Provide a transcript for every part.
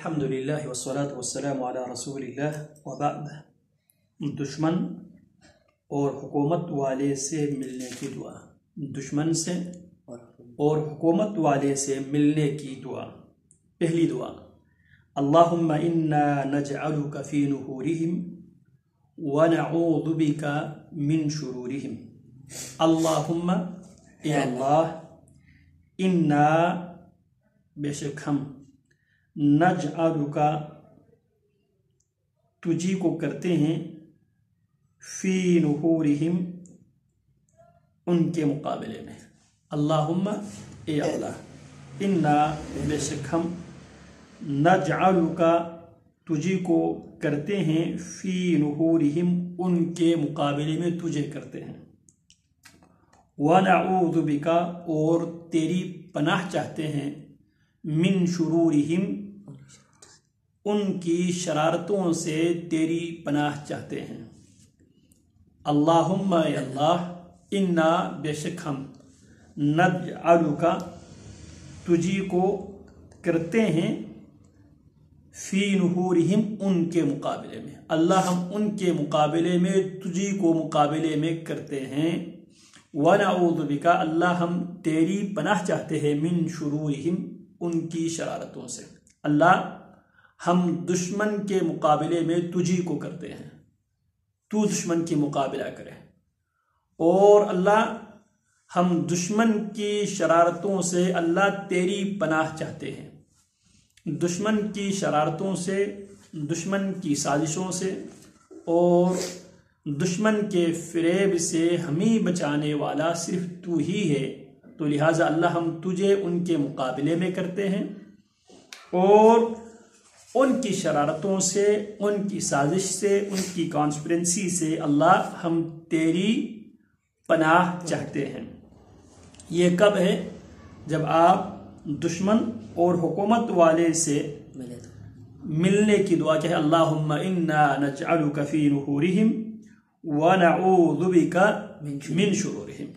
الحمدللہ والصلاة والسلام علی رسول اللہ وبعد. دشمن اور حکومت والے سے ملنے کی دعا. دشمن سے اور حکومت والے سے ملنے کی دعا. پہلی دعا: اللہم انا نجعلک فی نحورہم ونعوذ بک من شرورہم. اللہم اے اللہ، انا بے شک ہم، نجعلک تجھی کو کرتے ہیں، فی نحورہم ان کے مقابلے میں. اللہم اے اللہ، انا بے شک ہم، نجعلک تجھی کو کرتے ہیں، فی نحورہم ان کے مقابلے میں تجھے کرتے ہیں. ونعوذ بک اور تیری پناہ چاہتے ہیں، من شرورہم ان کی شرارتوں سے تیری پناہ چاہتے ہیں. اللہم اے اللہ، انا بے شک ہم، نجعلک تجھی کو کرتے ہیں، فی نحورہم ان کے مقابلے میں. اللہ ہم ان کے مقابلے میں تجھی کو مقابلے میں کرتے ہیں. ونعوذ بک اللہ ہم تیری پناہ چاہتے ہیں، من شرورہم ان کی شرارتوں سے. اللہ ہم دشمن کے مقابلے میں تجھی کو کرتے ہیں، تو دشمن کی مقابلہ کرے. اور اللہ ہم دشمن کی شرارتوں سے اللہ تیری پناہ چاہتے ہیں. دشمن کی شرارتوں سے، دشمن کی سازشوں سے اور دشمن کے فریب سے ہمیں بچانے والا صرف تو ہی ہے. تو لہٰذا اللہ ہم تجھے ان کے مقابلے میں کرتے ہیں اور ان کی شرارتوں سے، ان کی سازش سے، ان کی کانسپرنسی سے اللہ ہم تیری پناہ چاہتے ہیں. یہ کب ہے؟ جب آپ دشمن اور حکومت والے سے ملنے کی دعا کہ اللہم انا نجعلک فی نحورہم ونعوذ بک من شرورہم.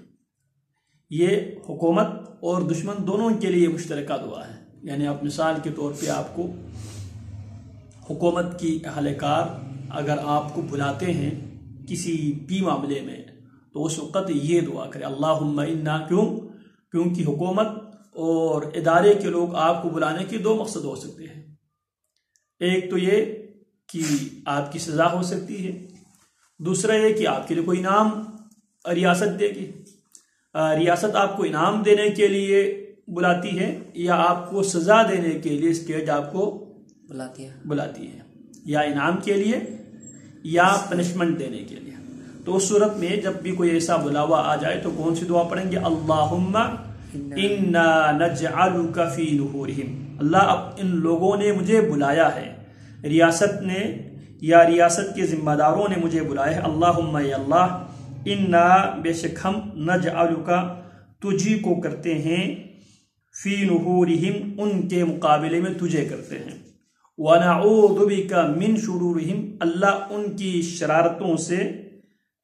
یہ حکومت اور دشمن دونوں کے لیے مشترکہ دعا ہے. یعنی آپ مثال کے طور پہ آپ کو حکومت کی اہلکار اگر آپ کو بلاتے ہیں کسی بھی معاملے میں تو اس وقت یہ دعا کرے اللہم انا. کیونکہ حکومت اور ادارے کے لوگ آپ کو بلانے کے دو مقصد ہو سکتے ہیں. ایک تو یہ کہ آپ کی سزا ہو سکتی ہے، دوسرا یہ کہ آپ کے لیے کوئی انعام ریاست دے گی. ریاست آپ کو انعام دینے کے لیے بلاتی ہے یا آپ کو سزا دینے کے لیے اسٹیٹ آپ کو بلاتی ہے، یا انعام کے لیے یا پنشمنٹ دینے کے لیے. تو اس صورت میں جب بھی کوئی ایسا بلاوا آ جائے تو کون سی دعا پڑھیں گے؟ اللہم انا نجعلک فی نحورہم. اللہ اب ان لوگوں نے مجھے بلایا ہے، ریاست نے یا ریاست کے ذمہ داروں نے مجھے بلایا ہے. اللہم اے اللہ، انا بے شک ہم، نجعلک تجھی کو کرتے ہیں، فی نحورہم ان کے مقابلے میں تجھے کرتے ہیں. ونعوذ بک من شرورہم اللہ ان کی شرارتوں سے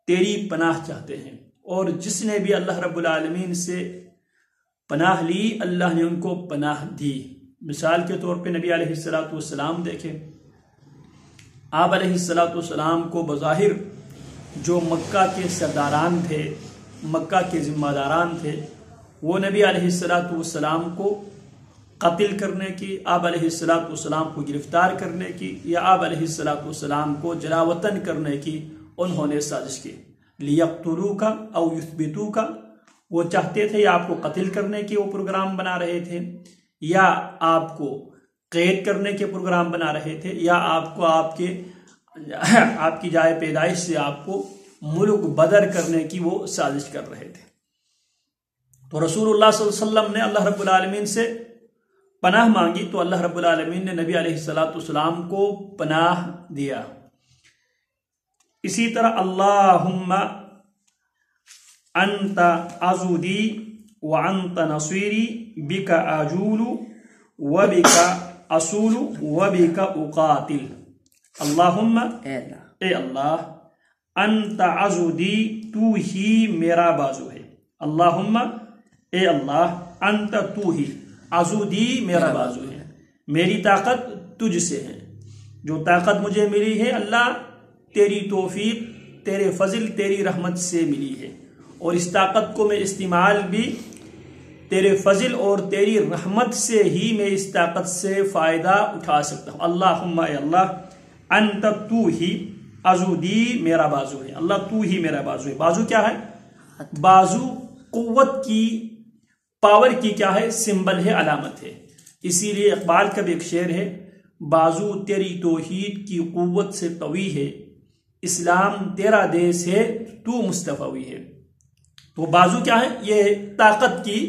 تیری پناہ چاہتے ہیں. اور جس نے بھی اللہ رب العالمین سے پناہ لی اللہ نے ان کو پناہ دی. مثال کے طور پہ نبی علیہ السلام دیکھیں، آپ علیہ السلام کو بظاہر جو مکہ کے سرداران تھے، مکہ کے ذمہ داران تھے، وہ نبی علیہ السلام کو قتل کرنے کی، آپ علیہ السلام کو گرفتار کرنے کی یا آپ علیہ السلام کو جلاوطن کرنے کی انہوں نے سازش کی. لیقتلوک او یثبتوک، وہ چاہتے تھے یا آپ کو قتل کرنے کی وہ پروگرام بنا رہے تھے، یا آپ کو قید کرنے کے پروگرام بنا رہے تھے، یا آپ کو آپ کی جائے پیدائش سے آپ کو ملک بدر کرنے کی وہ سازش کر رہے تھے. تو رسول اللہ صلی اللہ علیہ وسلم نے اللہ رب العالمین سے پناہ مانگی تو اللہ رب العالمین نے نبی علیہ السلام کو پناہ دیا. اسی طرح اللہم انت عضدی وانت نصیری بک اجول وبک اصول وبک اقاتل. اللہم اے اللہ، انت عضدی تو ہی میرا بازو ہے. اللہم اے اللہ، انت تو ہی، عضدی میرا بازو ہے، میری طاقت تجھ سے ہے، جو طاقت مجھے ملی ہے اللہ تیری توفیق، تیرے فضل، تیری رحمت سے ملی ہے، اور اس طاقت کو میں استعمال بھی تیرے فضل اور تیری رحمت سے ہی میں اس طاقت سے فائدہ اٹھا سکتا ہوں۔ اللہم اے اللہ، انت تو ہی عضدی میرا بازو ہے، اللہ تو ہی میرا بازو ہے۔ بازو کیا ہے؟ بازو قوت کی، پاور کی کیا ہے؟ سمبل ہے، علامت ہے۔ اسی لیے اقبال کا بھی ایک شعر ہے، بازو تیری توحید کی قوت سے قوی ہے، اسلام تیرا دیس ہے تو مصطفی ہے۔ تو بازو کیا ہے؟ یہ طاقت کی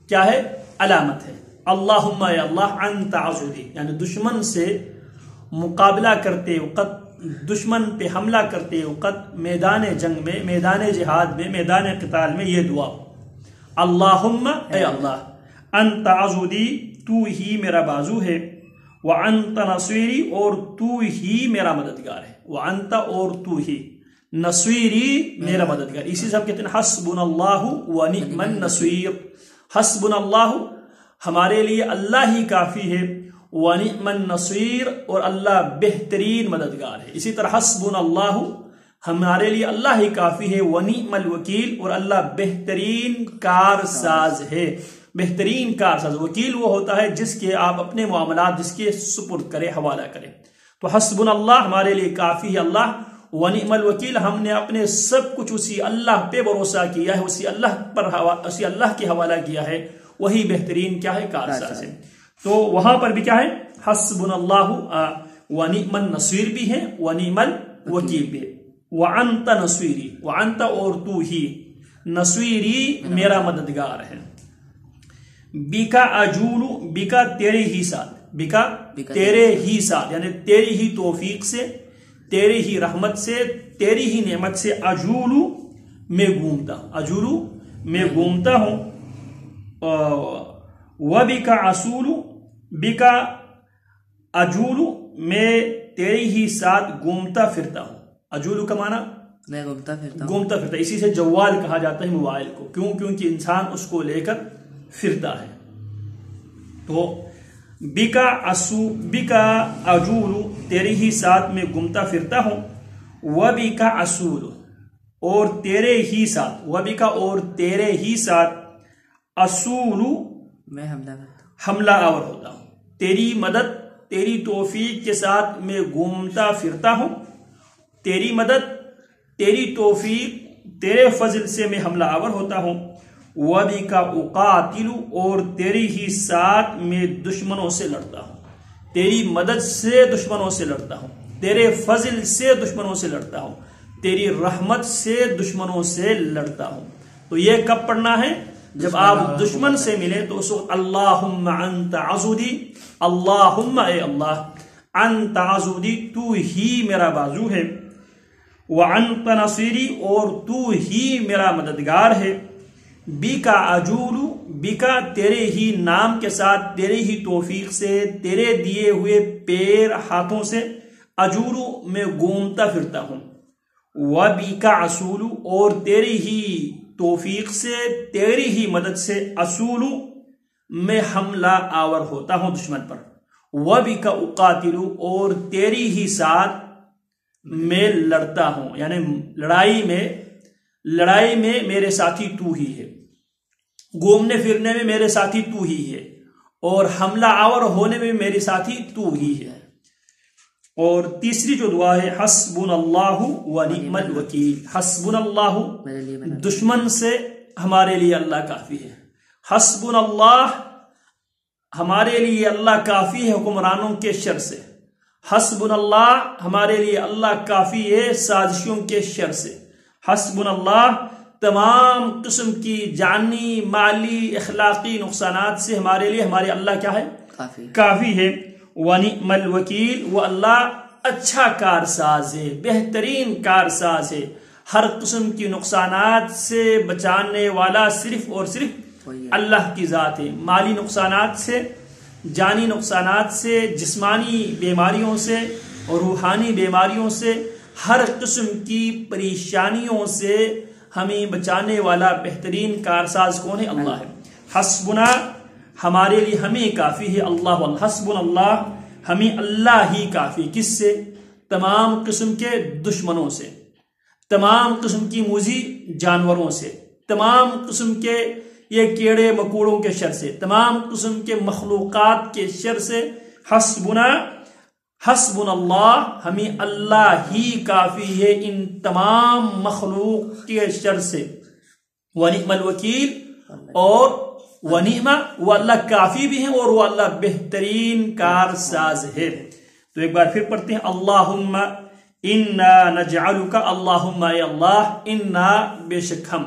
کیا ہے؟ علامت ہے۔ اللہم اے اللہ انت عضدی، یعنی دشمن سے مقابلہ کرتے وقت، دشمن پہ حملہ کرتے وقت میدان جنگ میں، میدان جہاد میں، میدان قتال میں یہ دعا، اللہم اے اللہ انت عضدی، تو ہی میرا بازو ہے، وانت نصیری، اور تو ہی میرا مددگار ہے، وانت اور تو ہی، نصیری میرا مددگار۔ اسی سے ہم کہتے ہیں حسبنا اللہ ونعم النصیر، حسبنا اللہ ہمارے لیے اللہ ہی کافی ہے، ونعم النصیر اور اللہ بہترین مددگار ہے۔ اسی طرح حسبنا اللہ ہمارے لیے اللہ ہی کافی ہے، ونعم الوکیل اور اللہ بہترین کارساز ہے۔ بہترین کارساز، وکیل وہ ہوتا ہے جس کے آپ اپنے معاملات جس کے سپرد کرے، حوالہ کرے۔ تو حسبنا اللہ ہمارے لیے کافی ہے اللہ، ونعم الوکیل ہم نے اپنے سب کچھ اسی اللہ پہ بھروسہ کیا ہے، اسی اللہ کے حوالہ کیا ہے، وہی بہترین کیا ہے؟ کارساز ہے۔ تو وہاں پر بھی کیا ہے؟ حسبنا اللہ ونعم النصیر بھی ہے، ونعم الوکیل بھی ہے، وانت نصیری، وانت اور تو ہی، نصیری میرا مددگار ہے، بکا اجولو، بکا تیرے ہی ساتھ، بکا تیرے ہی ساتھ، یعنی تیری ہی توفیق سے، تیری ہی رحمت سے، تیری ہی نعمت سے اجولو میں گھومتا ہوں، اجولو میں گھومتا ہوں، وبکا اصولو، بکا اجولو میں تیری ہی ساتھ گھومتا پھرتا ہوں۔ اجولو کا معنی میں گھومتا پھرتا، گھومتا پھرتا، اسی سے جوال کہا جاتا ہے موبائل کو، کیوں؟ کیونکہ انسان اس کو لے کر پھرتا ہے۔ تو بکا اجولو تیری ہی ساتھ میں گھومتا پھرتا ہوں، وبکا اصولو اور تیرے ہی ساتھ، وبکا اور تیرے ہی ساتھ، اصولو میں حملہ آور ہوتا ہوں، تیری مدد، تیری توفیق کے ساتھ میں گھومتا پھرتا ہوں، تیری مدد، تیری توفیق، تیرے فضل سے میں حملہ آور ہوتا ہوں، وبکا اقاتل اور تیری ہی ساتھ میں دشمنوں سے لڑتا ہوں، تیری مدد سے دشمنوں سے لڑتا ہوں، تیرے فضل سے دشمنوں سے لڑتا ہوں، تیری رحمت سے دشمنوں سے لڑتا ہوں۔ تو یہ کب پڑھنا ہے؟ جب آپ دشمن سے ملے تو اس وقت اللہم انت عضدی، اللہم اے اللہ انت عضدی، تو ہی میرا بازو ہے، وانت نصیری اور تو ہی میرا مددگار ہے، بکا اجولو، بکا تیرے ہی نام کے ساتھ، تیرے ہی توفیق سے، تیرے دیے ہوئے پیر ہاتھوں سے، اجولو میں گھومتا پھرتا ہوں، وبکا اصولو اور تیری ہی توفیق سے، تیری ہی مدد سے، اصولو میں حملہ آور ہوتا ہوں دشمن پر، وبکا اقاتلو اور تیری ہی ساتھ میں لڑتا ہوں، یعنی لڑائی میں میرے ساتھی تو ہی ہے، گھومنے پھرنے میں میرے ساتھی تو ہی ہے، اور حملہ آور ہونے میں میرے ساتھی تو ہی ہے۔ اور تیسری جو دعا ہے حسبنا اللہ ونعم الوکیل، حسبنا اللہ دشمن سے ہمارے لیے اللہ کافی ہے، حسبنا اللہ ہمارے لیے اللہ کافی ہے حکمرانوں کے شر سے، حسبنا اللہ ہمارے لیے اللہ کافی ہے سازشوں کے شر سے، حسبنا اللہ تمام قسم کی جانی، مالی، اخلاقی نقصانات سے ہمارے لیے ہمارے اللہ کیا ہے؟ کافی ہے، ونعم الوکیل، وہ اللہ اچھا کارساز ہے، بہترین کارساز ہے، ہر قسم کی نقصانات سے بچانے والا صرف اور صرف اللہ کی ذات ہے، مالی نقصانات سے، جانی نقصانات سے، جسمانی بیماریوں سے اور روحانی بیماریوں سے، ہر قسم کی پریشانیوں سے ہمیں بچانے والا بہترین کارساز کون ہے؟ اللہ ہے۔ حسبنا ہمارے لیے ہمیں کافی ہے، اللہ حسبنا اللہ ہمیں اللہ ہی کافی، کس سے؟ تمام قسم کے دشمنوں سے، تمام قسم کی موذی جانوروں سے، تمام قسم کے یہ کیڑے مکوڑوں کے شر سے، تمام قسم کے مخلوقات کے شر سے۔ حسبنا حسبنا اللہ، ہمیں اللہ ہی کافی ہے ان تمام مخلوق کے شر سے۔ ونعم الوکیل، اور ونعم، وہ اللہ کافی بھی ہیں اور وہ اللہ بہترین کارساز ہے۔ تو ایک بار پھر پڑھتے ہیں، اللہم انا نجعلک، اللہم اے اللہ، انا بے شک ہم،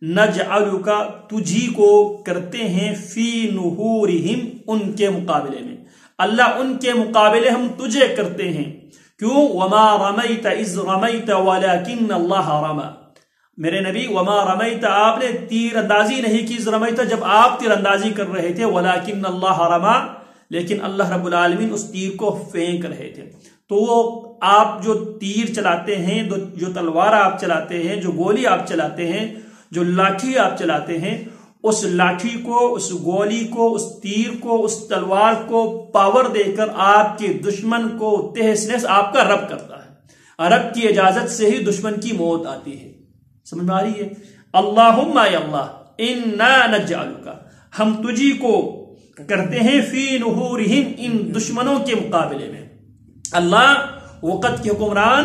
نجعلک تجھی کو کرتے ہیں، فی نحورہم ان کے مقابلے میں، اللہ ان کے مقابلے ہم تجھے کرتے ہیں۔ کیوں؟ وما رمیت اذ رمیت ولکن اللہ رمی، میرے نبی وما رمیت، آپ نے تیر اندازی نہیں کی، اذ رمیت، جب آپ تیر اندازی کر رہے تھے، ولکن اللہ رمی، لیکن اللہ رب العالمین اس تیر کو پھینک رہے تھے۔ تو وہ آپ جو تیر چلاتے ہیں، جو تلوار آپ چلاتے ہیں، جو گولی آپ چلاتے ہیں، جو لاٹھی آپ چلاتے ہیں، اس لاٹھی کو، اس گولی کو، اس تیر کو، اس تلوار کو پاور دے کر آپ کے دشمن کو تہس نہس آپ کا رب کرتا ہے۔ رب کی اجازت سے ہی دشمن کی موت آتی ہے۔ سمجھ میں آ رہی ہے؟ اللہم اے اللہ، انا نجعلک، ہم تجھی کو کرتے ہیں، فی نحورہم ان دشمنوں کے مقابلے میں۔ اللہ وقت کے حکمران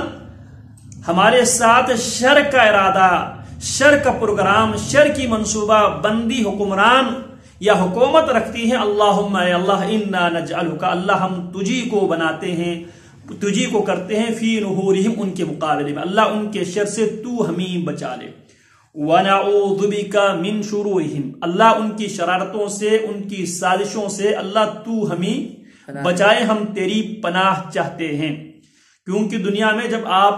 ہمارے ساتھ شر کا ارادہ، شر کا پروگرام، شر کی منصوبہ بندی حکمران یا حکومت رکھتی ہے۔ اللہم اے اللہ، انا نجعلک، اللہ ہم تجھی کو بناتے ہیں، تجھی کو کرتے ہیں، فی نحورہم ان کے مقابلے میں، اللہ ان کے شر سے تو ہمیں بچا لے۔ وَنَعُوذُ بِكَ مِن شُرُورِهِمْ، اللہ ان کی شرارتوں سے، ان کی سازشوں سے اللہ تو ہمیں بچائے، ہم تیری پناہ چاہتے ہیں۔ کیونکہ دنیا میں جب آپ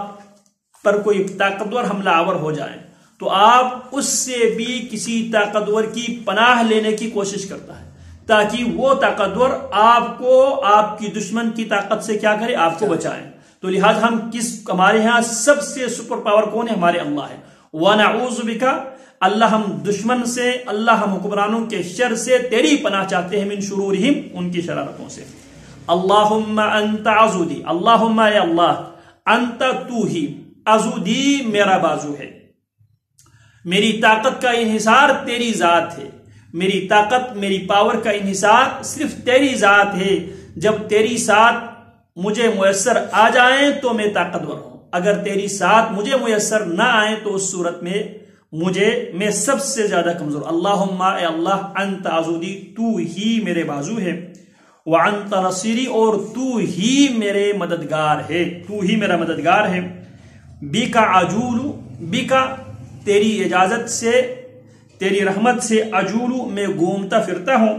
پر کوئی طاقتور حملہ آور ہو جائے تو آپ اس سے بھی کسی طاقتور کی پناہ لینے کی کوشش کرتا ہے، تاکہ وہ طاقتور آپ کو آپ کی دشمن کی طاقت سے کیا کرے، آپ کو بچائیں۔ تو لہٰذا ہمارے ہاں سب سے سپر پاور کون ہے؟ ہمارے اللہ ہے۔ وَنَعُوذُ بِكَ، اللہ ہم دشمن سے، اللہ ہم حکمرانوں کے شر سے تیری پناہ چاہتے ہیں، من شرورہم ان کی شرارتوں سے۔ اللہم انت عضدی، اللہم اے اللہ، انت تو ہی، عضدی میرا بازو ہے، میری طاقت کا انحصار تیری ذات ہے، میری طاقت، میری پاور کا انحصار صرف تیری ذات ہے۔ جب تیری ساتھ مجھے میسر آ جائیں تو میں طاقتور ہوں، اگر تیری ساتھ مجھے میسر نہ آئیں تو اس صورت میں میں سب سے زیادہ کمزور۔ اللہم اے اللہ، انت عضدی، تو ہی میرے بازو ہے، وانت نصیری، اور تو ہی میرے مددگار ہے، تو ہی میرا مددگار ہے۔ بیکا عجول، بیکا تیری اجازت سے، تیری رحمت سے، عجولو میں گھومتا پھرتا ہوں،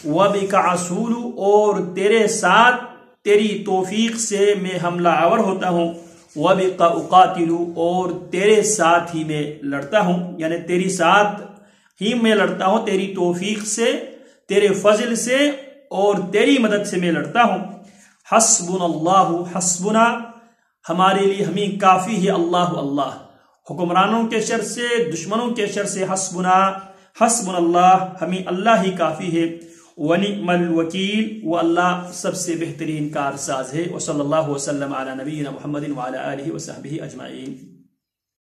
وبکا عصولو، اور تیرے ساتھ تیری توفیق سے میں حملہ آور ہوتا ہوں، وبکا اقاتلو، اور تیرے ساتھ ہی میں لڑتا ہوں، یعنی تیری ساتھ ہی میں لڑتا ہوں، تیری توفیق سے، تیرے فضل سے اور تیری مدد سے میں لڑتا ہوں۔ حسبنا اللہ، حسبنا ہمارے لیے ہمیں کافی ہے، اللہ اللہ، حکمرانوں کے شر سے، دشمنوں کے شر سے، حسبنا حسبنا اللہ، ہمیں اللہ ہی کافی ہے، ونعم الوکیل، وہ اللہ سب سے بہترین کارساز ہے۔ وصلی اللہ وسلم علی نبینا محمد وعلی آلہ وصحبہ اجمعین۔